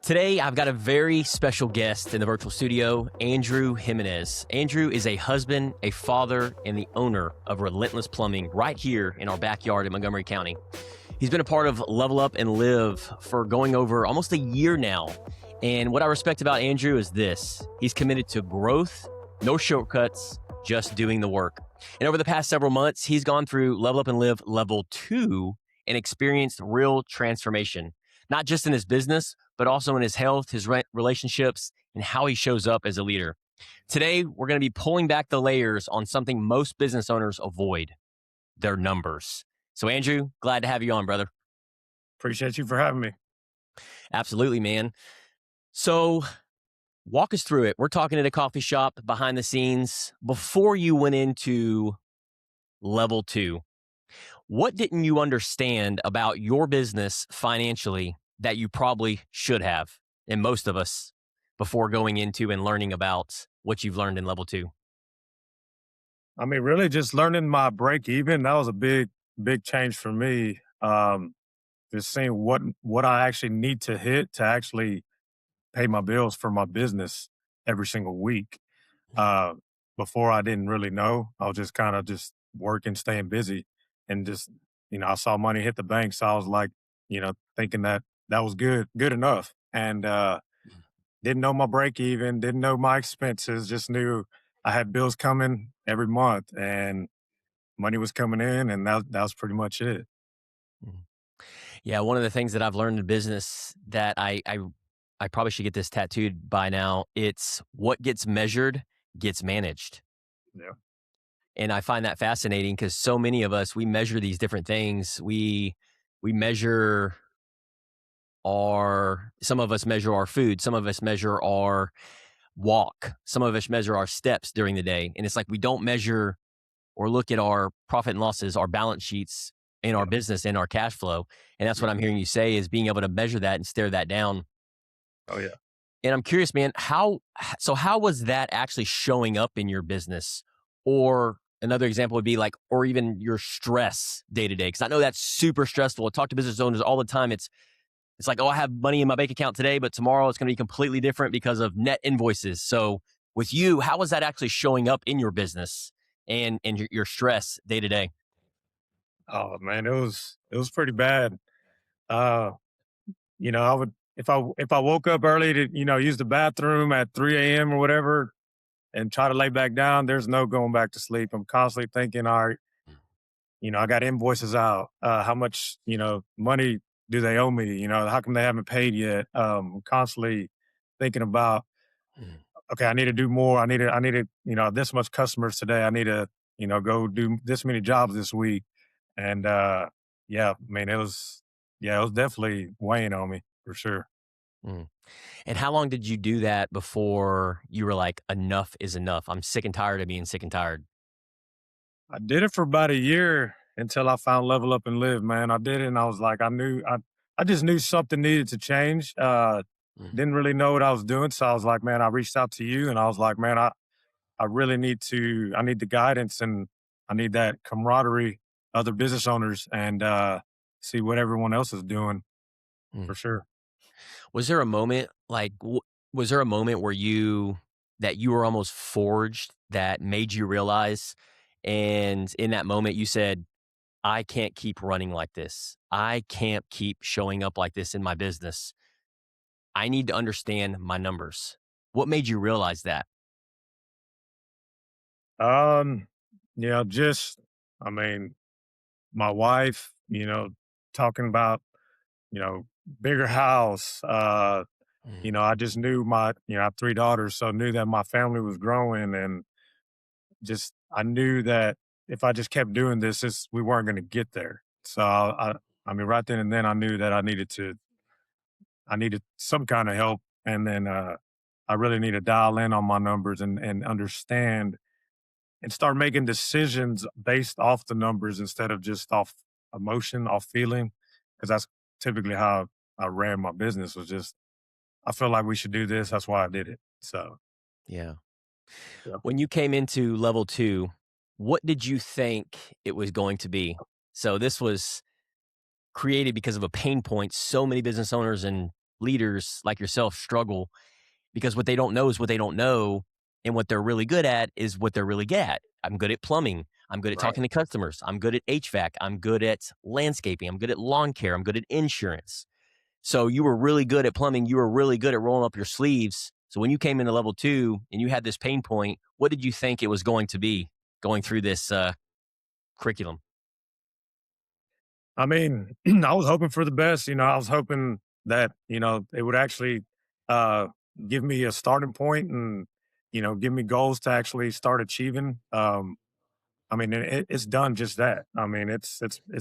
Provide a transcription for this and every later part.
Today, I've got a very special guest in the virtual studio, Andrew Jimenez. Andrew is a husband, a father, and the owner of Relentless Plumbing right here in our backyard in Montgomery County. He's been a part of Level Up and Live for going over almost a year now. And what I respect about Andrew is this: he's committed to growth, no shortcuts, just doing the work. And over the past several months, he's gone through Level Up and Live Level 2 and experienced real transformation, not just in his business, but also in his health, his relationships, and how he shows up as a leader. Today, we're going to be pulling back the layers on something most business owners avoid: their numbers. So Andrew, glad to have you on, brother. Appreciate you for having me. Absolutely, man. So walk us through it. We're talking at a coffee shop behind the scenes before you went into Level 2. What didn't you understand about your business financially that you probably should have, and most of us, before going into and learning about what you've learned in Level 2? I mean, really just learning my break even, that was a big change for me. Just seeing what I actually need to hit to actually pay my bills for my business every single week. Uh, Before I didn't really know. I was just kind of just working, staying busy, and just, I saw money hit the bank. So I was like, thinking that was good enough. And didn't know my break even, didn't know my expenses, just knew I had bills coming every month and money was coming in, and that was pretty much it. Mhm. Yeah, one of the things that I've learned in business that I probably should get this tattooed by now. It's what gets measured gets managed. Yeah. And I find that fascinating because so many of us, we measure these different things. We measure some of us measure our food, some of us measure our walk, some of us measure our steps during the day. And it's like we don't measure or look at our profit and losses, our balance sheets in our Yeah. business and our cash flow. And that's what I'm hearing you say, is being able to measure that and stare that down. Oh yeah. And I'm curious, man, how was that actually showing up in your business? Or another example would be like, or even your stress day to day. Because I know that's super stressful. I talk to business owners all the time. It's like, oh, I have money in my bank account today, but tomorrow it's going to be completely different because of net invoices. So with you, how was that actually showing up in your business and your stress day to day? Oh man, it was pretty bad. Uh, I would, if I woke up early to, use the bathroom at 3 a.m. or whatever and try to lay back down, there's no going back to sleep. I'm constantly thinking, all right, I got invoices out. How much, money do they owe me? How come they haven't paid yet? I'm constantly thinking about, Mm. okay, I need to do more. I need to, this much customers today. I need to, go do this many jobs this week. And yeah, I mean, it was definitely weighing on me for sure. Mm. And how long did you do that before you were like, enough is enough? I'm sick and tired of being sick and tired. I did it for about a year until I found Level Up and Live, man. I did it and I was like, I just knew something needed to change. Mm. Didn't really know what I was doing. So I was like, man, I reached out to you and I was like, man, I really I need the guidance and I need that camaraderie, other business owners, and see what everyone else is doing Mm. for sure. Was there a moment like, was there a moment where that you were almost forged that made you realize, and in that moment you said, I can't keep running like this. I can't keep showing up like this in my business. I need to understand my numbers. What made you realize that? Um, just, I mean, my wife, talking about, you know, bigger house. Mm. I just knew I have three daughters, so knew that my family was growing, and just I knew that if I just kept doing we weren't going to get there. So I mean, right then and then, I knew that I needed some kind of help, and then I really need to dial in on my numbers and understand and start making decisions based off the numbers instead of just off emotion, off feeling, because that's typically how I ran my business. Was just I feel like we should do this. That's why I did it. So Yeah. yeah. When you came into Level 2, what did you think it was going to be? So this was created because of a pain point so many business owners and leaders like yourself struggle because what they don't know is what they don't know. And what they're really good at is what they're really good at. I'm good at plumbing. I'm good at Right. talking to customers. I'm good at HVAC. I'm good at landscaping. I'm good at lawn care. I'm good at insurance. So you were really good at plumbing. You were really good at rolling up your sleeves. So when you came into level two and you had this pain point, what did you think it was going to be going through this curriculum? I mean, I was hoping for the best. I was hoping that it would actually uh, give me a starting point and give me goals to actually start achieving. I mean, it's done just that. I mean, it's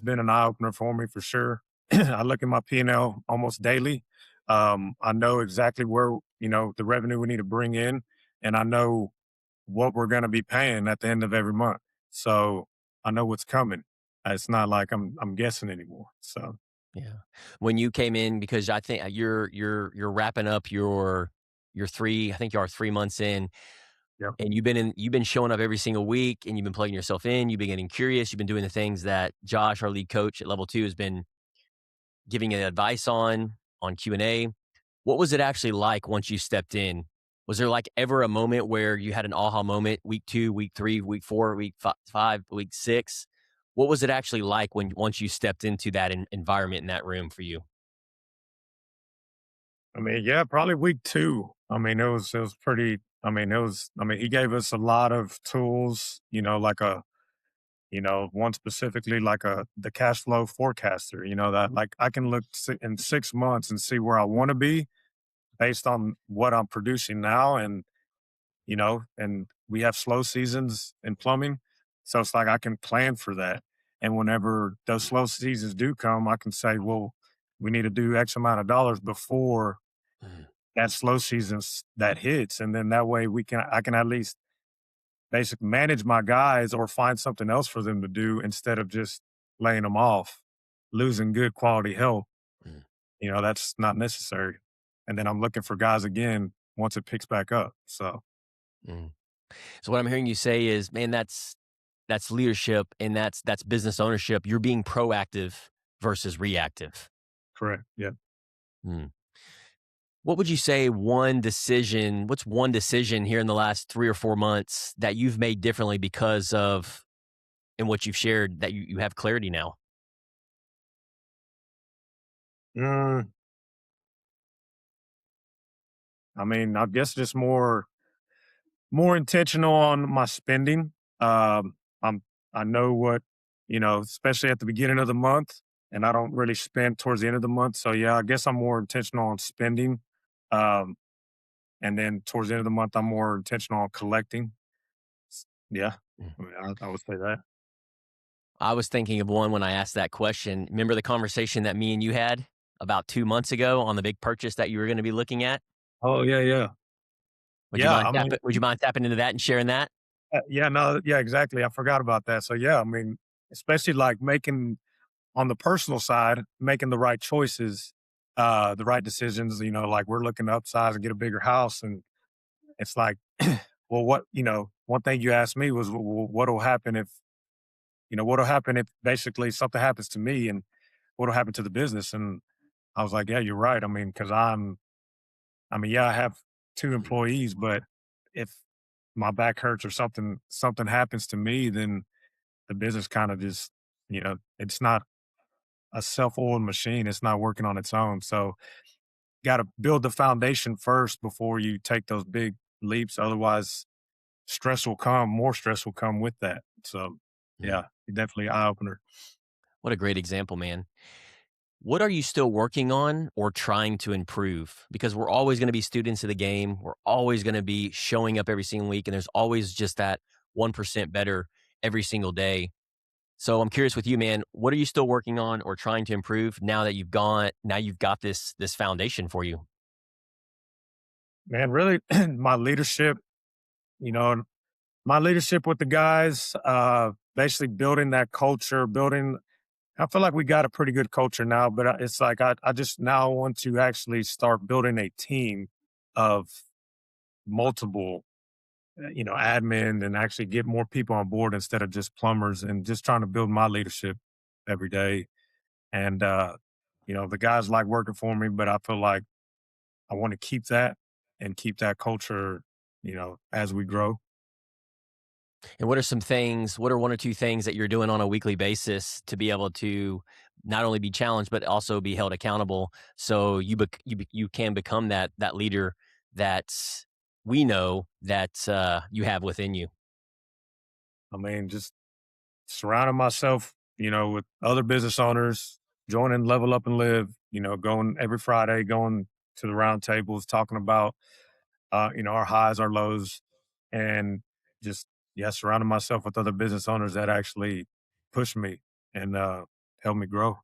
been an eye opener for me for sure. I look at my P&L almost daily. I know exactly where the revenue we need to bring in, and I know what we're going to be paying at the end of every month. So I know what's coming. It's not like I'm guessing anymore. So Yeah. When you came in, because I think you're wrapping up your three, I think you are 3 months in, yeah. and you've been showing up every single week and you've been plugging yourself in, you've been getting curious, you've been doing the things that Josh, our lead coach at level two, has been giving you advice on Q&A. What was it actually like once you stepped in? Was there like ever a moment where you had an aha moment, week two, week three, week four, week five, week six? What was it actually like when once you stepped into that environment in that room for you? I mean, yeah, probably week 2. I mean, it was pretty. I mean, it was. I mean, he gave us a lot of tools. Like one specifically like the cash flow forecaster. That like I can look in 6 months and see where I want to be based on what I'm producing now, and we have slow seasons in plumbing, so it's like I can plan for that. And whenever those slow seasons do come, I can say, well, we need to do X amount of dollars before Mm, that slow that hits, and then that way I can at least basically manage my guys or find something else for them to do instead of just laying them off, losing good quality help. mm, That's not necessary. And then I'm looking for guys again once it picks back up. So mm. So what I'm hearing you say is, man, that's leadership and that's business ownership. You're being proactive versus reactive. correct. Yeah. Mm. What would you say what's one decision here in the last 3 or 4 months that you've made differently because of and what you've shared that you have clarity now? Mm, I mean, I guess just more intentional on my spending. I'm I know what, especially at the beginning of the month, and I don't really spend towards the end of the month. So yeah, I guess I'm more intentional on spending. Um, and then towards the end of the month, I'm more intentional on collecting. Yeah, Mm. I mean, I would say that. I was thinking of one when I asked that question. Remember the conversation that me and you had about 2 months ago on the big purchase that you were going to be looking at? Oh yeah, yeah, yeah. I mean, Would you mind tapping into that and sharing that? yeah, no, yeah, exactly. I forgot about that. So yeah, I mean, especially like making on the personal side, making the right choices, the right decisions. Like we're looking to upsize and get a bigger house, and it's like, well, one thing you asked me was, what'll happen if, what'll happen if basically something happens to me, and what'll happen to the business? And I was like, yeah, you're right. I mean, because I mean, yeah, I have 2 employees, but if my back hurts or something happens to me, then the business kind of just, it's not a self-oiled machine. It's not working on its own. So got to build the foundation first before you take those big leaps. Otherwise, more stress will come with that. So Mm. yeah, definitely eye opener. What a great example, man. What are you still working on or trying to improve? Because we're always going to be students of the game. We're always going to be showing up every single week, and there's always just that 1% better every single day. So I'm curious with you, man, what are you still working on or trying to improve now you've got this foundation for you? Man, really, my leadership, you know, my leadership with the guys, basically building that culture, building I feel like we got a pretty good culture now, but it's like I just now want to actually start building a team of multiple, admin and actually get more people on board instead of just plumbers and just trying to build my leadership every day. And, the guys like working for me, but I feel like I want to keep that and keep that culture, as we grow. And what are some things, what are one or two things that you're doing on a weekly basis to be able to not only be challenged, but also be held accountable so you can become that leader that we know that you have within you? I mean, just surrounding myself, with other business owners, joining Level Up and Live, going every Friday, going to the round tables, talking about, our highs, our lows, and just, yeah, surrounding myself with other business owners that actually push me and help me grow.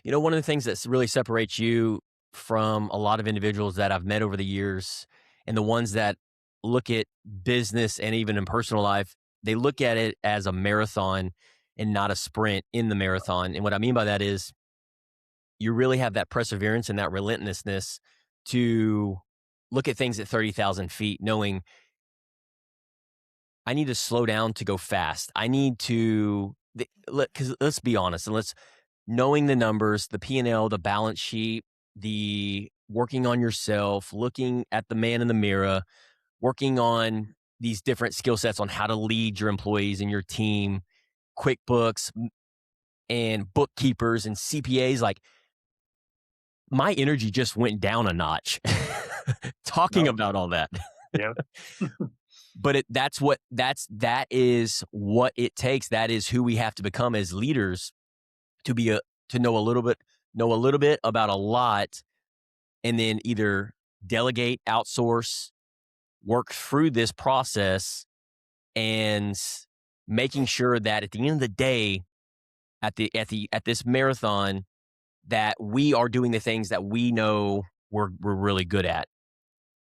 One of the things that really separates you from a lot of individuals that I've met over the years, and the ones that look at business and even in personal life, they look at it as a marathon and not a sprint in the marathon. And what I mean by that is you really have that perseverance and that relentlessness to look at things at 30,000 feet, knowing I need to slow down to go fast. I need to, because let's be honest, and let's knowing the numbers, the P&L, the balance sheet, the working on yourself, looking at the man in the mirror, working on these different skill sets on how to lead your employees and your team, QuickBooks and bookkeepers and CPAs. Like my energy just went down a notch talking No, about all that. yeah, But that is what it takes. That is who we have to become as leaders to be to know a little bit about a lot, and then either delegate, outsource, work through this process, and making sure that at the end of the day, at this marathon, that we are doing the things that we know we're really good at.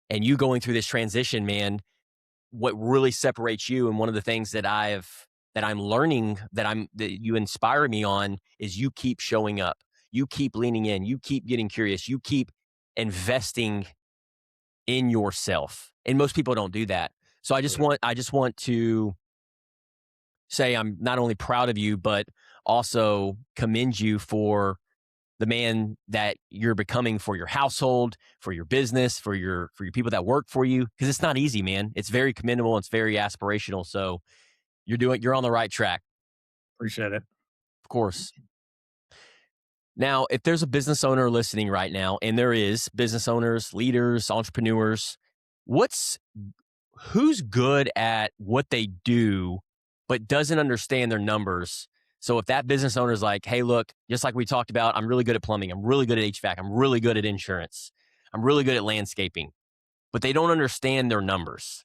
And you going through this transition, man, what really separates you, and one of the things that I'm learning that you inspire me on is you keep showing up. You keep leaning in, you keep getting curious, you keep investing in yourself. And most people don't do that. So right. I just want to say I'm not only proud of you, but also commend you for the man that you're becoming for your household, for your business, for your people that work for you. Because it's not easy, man. It's very commendable. It's very aspirational. So you're on the right track, Appreciate it. of course. Now, if there's a business owner listening right now, and there is business owners, leaders, entrepreneurs, what's who's good at what they do, but doesn't understand their numbers? So if that business owner is like, hey, look, just like we talked about, I'm really good at plumbing. I'm really good at HVAC. I'm really good at insurance. I'm really good at landscaping, but they don't understand their numbers.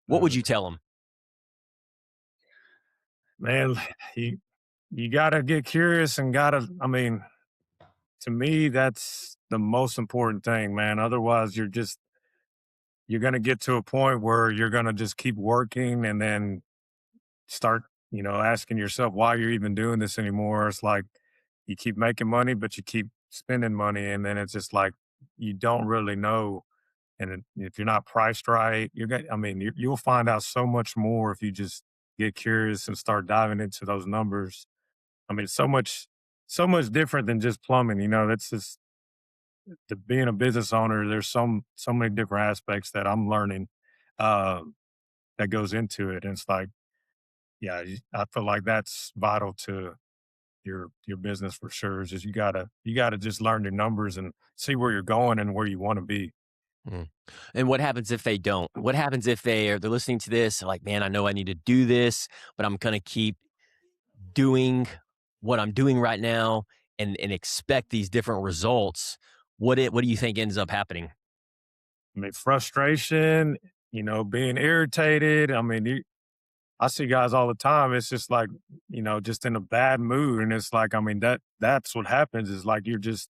What would Mhm. you tell them? Man, you you gotta get curious and gotta. I mean, to me, that's the most important thing, man. Otherwise, you're gonna get to a point where you're gonna just keep working and then start, asking yourself why you're even doing this anymore. It's like you keep making money, but you keep spending money, and then it's just like you don't really know. And if you're not priced right, you're gonna. I mean, you'll find out so much more if you just get curious and start diving into those numbers. I mean, so much different than just plumbing. That's just being a business owner. There's so many different aspects that I'm learning um, that goes into it, and it's like, yeah, I feel like that's vital to your business for sure. Is just you gotta just learn your numbers and see where you're going and where you want to be. Mm. And what happens if they don't? What happens if they're listening to this, like, man, I know I need to do this, but I'm gonna keep doing what I'm doing right now and expect these different results. What do you think ends up happening? I mean, frustration, being irritated. I mean, I see guys all the time. It's just like, just in a bad mood. And it's like, I mean, that's what happens is like there's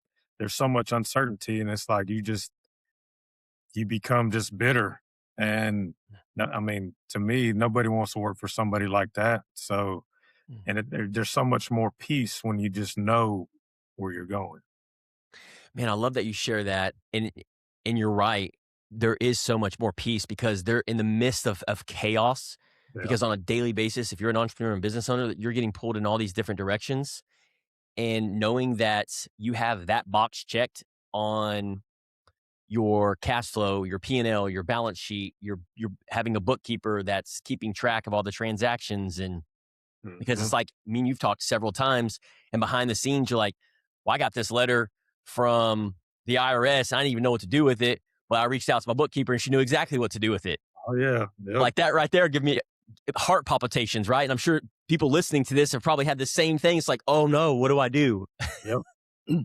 so much uncertainty. And it's like you become just bitter. And I mean, to me, nobody wants to work for somebody like that. So, Mm. and there's so much more peace when you just know where you're going. Man, I love that you share that. And you're right. There is so much more peace because they're in the midst of chaos. Yeah. Because on a daily basis, if you're an entrepreneur and business owner, you're getting pulled in all these different directions. And knowing that you have that box checked on your cash flow, your P&L, your balance sheet, you're having a bookkeeper that's keeping track of all the transactions. And because Mhm. it's like, I mean, you've talked several times, and behind the scenes, you're like, well, I got this letter from the IRS. I didn't even know what to do with it. But I reached out to my bookkeeper and she knew exactly what to do with it. Oh, yeah. Yep. Like that right there, give me heart palpitations, right? And I'm sure people listening to this have probably had the same thing. It's like, oh no, what do I do? Yep.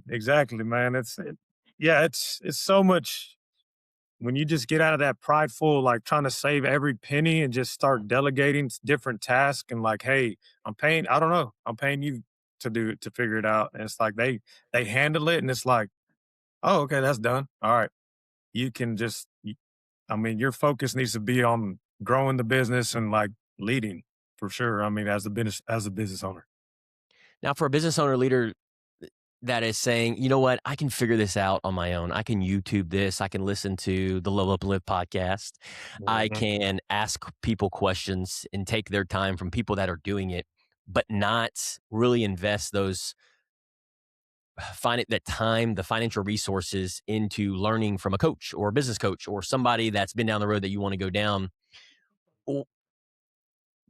Exactly, man. Yeah, it's so much when you just get out of that prideful, like trying to save every penny and just start delegating different tasks and like, hey, I don't know, I'm paying you to figure it out. And it's like they handle it and it's like, oh, okay, that's done. All right. You can I mean, your focus needs to be on growing the business and like leading for sure. I mean, as a business owner. Now, for a business owner leader that is saying, you know what, I can figure this out on my own. I can YouTube this. I can listen to the Level Up and Live podcast. I Mhm. can ask people questions and take their time from people that are doing it, but not really invest that time, the financial resources into learning from a coach or a business coach or somebody that's been down the road that you want to go down. Well,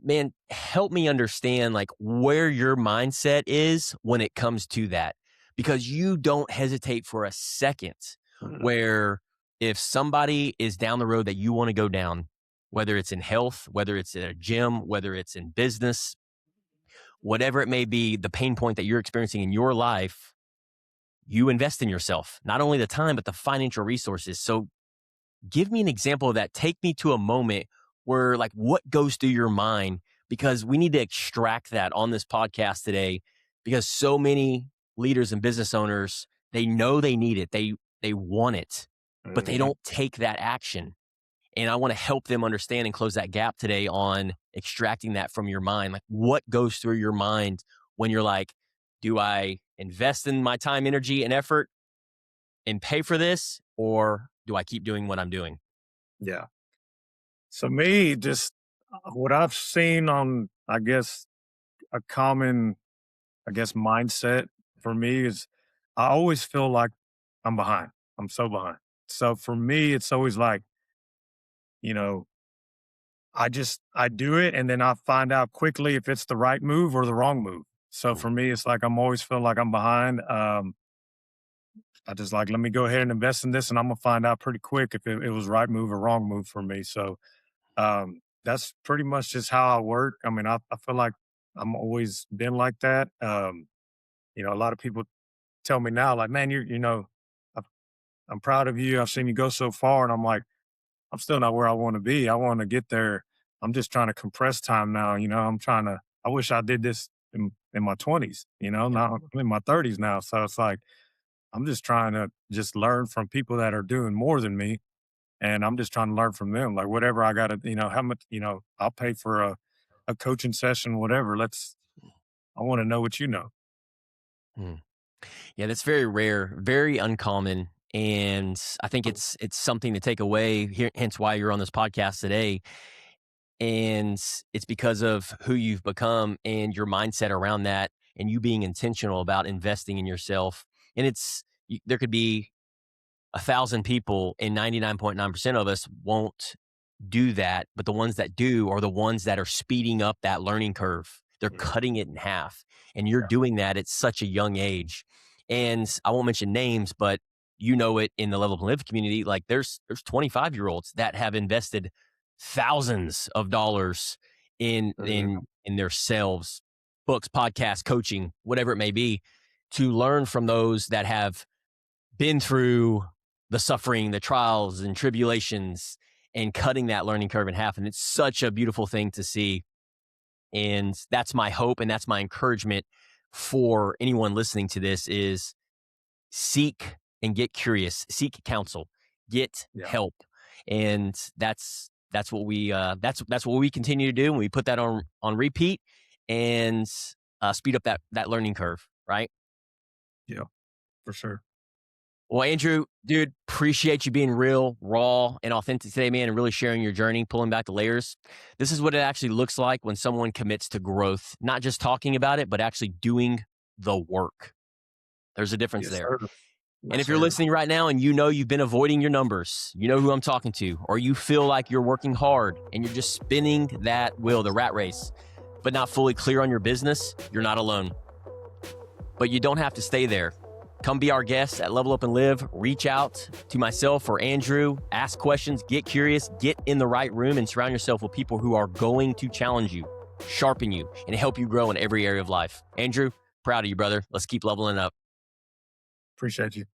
man, help me understand like where your mindset is when it comes to that, because you don't hesitate for a second Mhm. where if somebody is down the road that you want to go down, whether it's in health, whether it's at a gym, whether it's in business, whatever it may be, the pain point that you're experiencing in your life, you invest in yourself, not only the time, but the financial resources. So give me an example of that. Take me to a moment where, like, what goes through your mind? Because we need to extract that on this podcast today. Because so many leaders and business owners, they know they need it, they want it, but they Mhm. don't take that action. And I want to help them understand and close that gap today on extracting that from your mind. Like, what goes through your mind when you're like, do I invest in my time, energy, and effort and pay for this, or do I keep doing what I'm doing? Yeah. So me, just what I've seen on, I guess, a common, I guess, mindset for me is I always feel like I'm behind. I'm so behind. So for me, it's always like, you know, I do it and then I find out quickly if it's the right move or the wrong move. So Mm, for me, it's like I'm always feeling like I'm behind. I just like, let me go ahead and invest in this and I'm gonna find out pretty quick if it was right move or wrong move for me. So that's pretty much just how I work. I mean, I feel like I'm always been like that. A lot of people tell me now, like, man, I- I'm proud of you. I've seen you go so far. And I'm like, I'm still not where I want to be. I want to get there. I'm just trying to compress time now. I wish I did this in my 20s, yeah. now I'm in my 30s now. So it's like, I'm just trying to just learn from people that are doing more than me. And I'm just trying to learn from them. Like whatever I got to, how much, I'll pay for a coaching session, whatever. I want to know what you know. Mm. Yeah, that's very rare, very uncommon, and I think it's something to take away here, hence why you're on this podcast today. And it's because of who you've become and your mindset around that and you being intentional about investing in yourself. And there could be 1,000 people and 99.9% of us won't do that, but the ones that do are the ones that are speeding up that learning curve. They're Mhm. cutting it in half, and you're Yeah. doing that at such a young age. And I won't mention names, but you know it in the Level Up and Live community. Like there's 25-year-olds that have invested thousands of dollars in Mhm. in in their selves, books, podcasts, coaching, whatever it may be, to learn from those that have been through the suffering, the trials and tribulations, and cutting that learning curve in half. And it's such a beautiful thing to see. And that's my hope and that's my encouragement for anyone listening to this is seek and get curious, seek counsel, get Yeah. help. And that's what that's what we continue to do. And we put that on repeat and speed up that learning curve, right? Yeah. For sure. Well, Andrew, dude, appreciate you being real, raw, and authentic today, man, and really sharing your journey, pulling back the layers. This is what it actually looks like when someone commits to growth, not just talking about it, but actually doing the work. There's a difference Yes, there. sir. And Yes, if you're sir. listening right now and you know you've been avoiding your numbers, you know who I'm talking to, or you feel like you're working hard and you're just spinning that wheel, the rat race, but not fully clear on your business, you're not alone. But you don't have to stay there. Come be our guest at Level Up and Live. Reach out to myself or Andrew. Ask questions. Get curious. Get in the right room and surround yourself with people who are going to challenge you, sharpen you, and help you grow in every area of life. Andrew, proud of you, brother. Let's keep leveling up. Appreciate you.